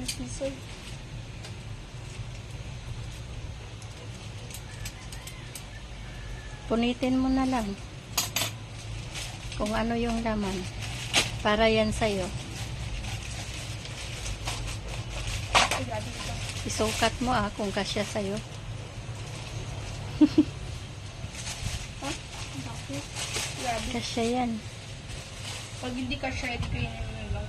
sisig. Punitin mo na lang. Kung ano yung laman. Para yan sa'yo. Ay, grabe ito. Isukat mo kung kasya sa'yo. Ha? Bakit? Grabe. Kasya yan. Pag hindi ka siya, ito yun na lang.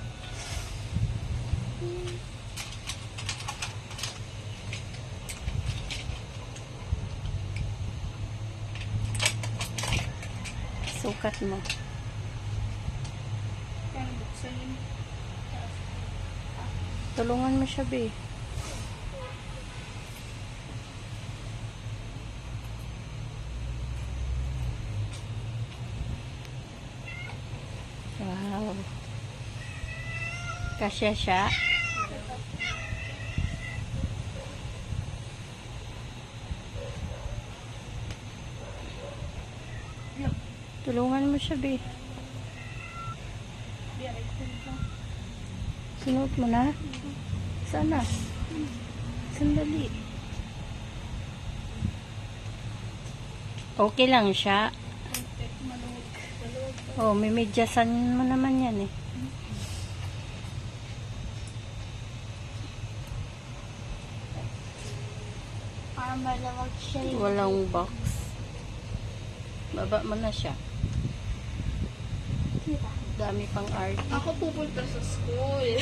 Sukat mo. Paano buksan yun? Tulungan mo siya, be. Wow. Kasya siya. Tulungan mo siya, be. Sinuot mo na? Sana? Sandali. Okay lang siya. Oh, may medyasan mo naman yan eh. Parang malawag siya. Walang box. Baba mo na siya. Dami pang art. Ako pupunta sa school.